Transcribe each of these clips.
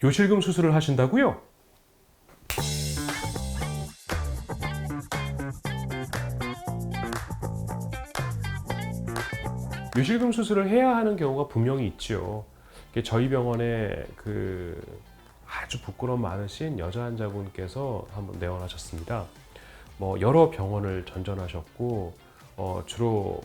요실금 수술을 하신다고요? 요실금 수술을 해야 하는 경우가 분명히 있죠. 저희 병원에 아주 부끄러움 많으신 여자 환자분께서 한번 내원하셨습니다. 여러 병원을 전전하셨고 주로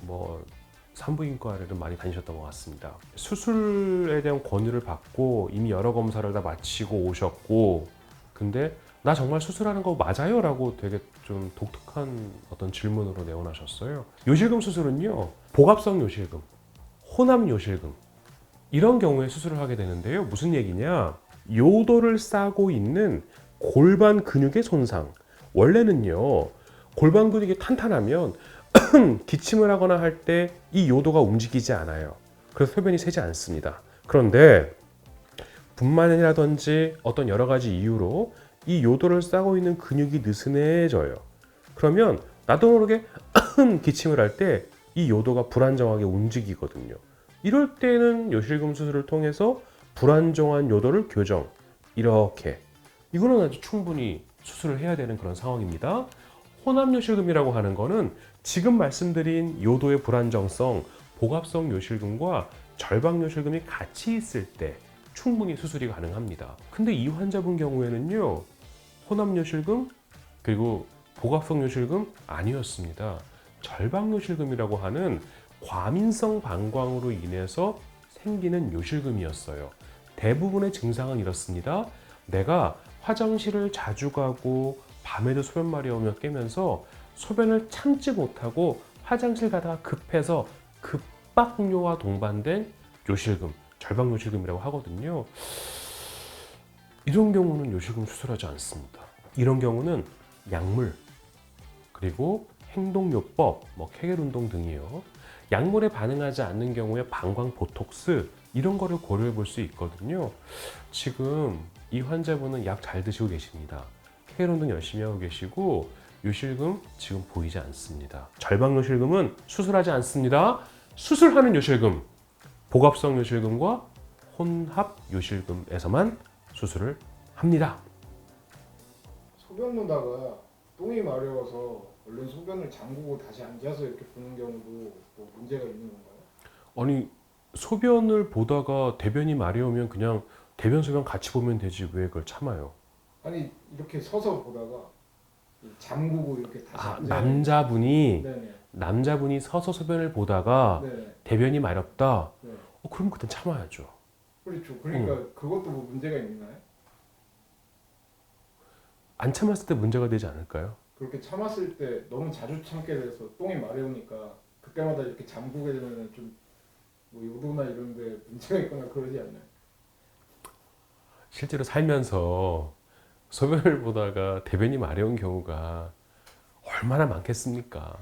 산부인과를 많이 다니셨던 것 같습니다. 수술에 대한 권유를 받고 이미 여러 검사를 다 마치고 오셨고, 근데 나 정말 수술하는 거 맞아요? 라고 되게 좀 독특한 어떤 질문으로 내원하셨어요. 요실금 수술은요, 복압성 요실금, 혼합 요실금, 이런 경우에 수술을 하게 되는데요. 무슨 얘기냐? 요도를 싸고 있는 골반 근육의 손상. 원래는요, 골반 근육이 탄탄하면 기침을 하거나 할 때 이 요도가 움직이지 않아요. 그래서 소변이 새지 않습니다. 그런데 분만이라든지 어떤 여러 가지 이유로 이 요도를 싸고 있는 근육이 느슨해져요. 그러면 나도 모르게 기침을 할 때 이 요도가 불안정하게 움직이거든요. 이럴 때는 요실금 수술을 통해서 불안정한 요도를 교정. 이렇게. 이거는 아주 충분히 수술을 해야 되는 그런 상황입니다. 혼합 요실금이라고 하는 거는 지금 말씀드린 요도의 불안정성, 복압성 요실금과 절박 요실금이 같이 있을 때 충분히 수술이 가능합니다. 근데 이 환자분 경우에는요, 혼합 요실금 그리고 복압성 요실금 아니었습니다. 절박 요실금이라고 하는 과민성 방광으로 인해서 생기는 요실금이었어요. 대부분의 증상은 이렇습니다. 내가 화장실을 자주 가고 밤에도 소변 마려우며 깨면서 소변을 참지 못하고 화장실 가다가 급해서 급박요와 동반된 요실금, 절박 요실금이라고 하거든요. 이런 경우는 요실금 수술하지 않습니다. 이런 경우는 약물, 그리고 행동요법, 케겔 운동 등이요. 약물에 반응하지 않는 경우에 방광 보톡스, 이런 거를 고려해 볼 수 있거든요. 지금 이 환자분은 약 잘 드시고 계십니다. 케겔 운동 열심히 하고 계시고 요실금 지금 보이지 않습니다. 절박 요실금은 수술하지 않습니다. 수술하는 요실금, 복압성 요실금과 혼합 요실금에서만 수술을 합니다. 소변 보다가 똥이 마려워서 얼른 소변을 잠그고 다시 앉아서 이렇게 보는 경우도 뭐 문제가 있는 건가요? 아니, 소변을 보다가 대변이 마려우면 그냥 대변 소변 같이 보면 되지 왜 그걸 참아요? 아니 이렇게 서서 보다가 잠그고 이렇게 다시 앉아야 네네. 남자분이 서서 소변을 보다가 네네. 대변이 마렵다. 네. 그럼 그땐 참아야죠. 그렇죠. 그러니까 그것도 뭐 문제가 있나요? 안 참았을 때 문제가 되지 않을까요? 그렇게 참았을 때 너무 자주 참게 돼서 똥이 마려우니까 그때마다 이렇게 잠그게 되면 좀뭐 요도나 이런 데 문제가 있거나 그러지 않나요? 실제로 살면서 소변을 보다가 대변이 마려운 경우가 얼마나 많겠습니까?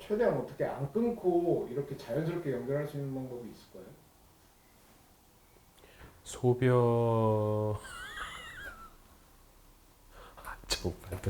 최대한 어떻게 안 끊고 이렇게 자연스럽게 연결할 수 있는 방법이 있을까요? 소변 정말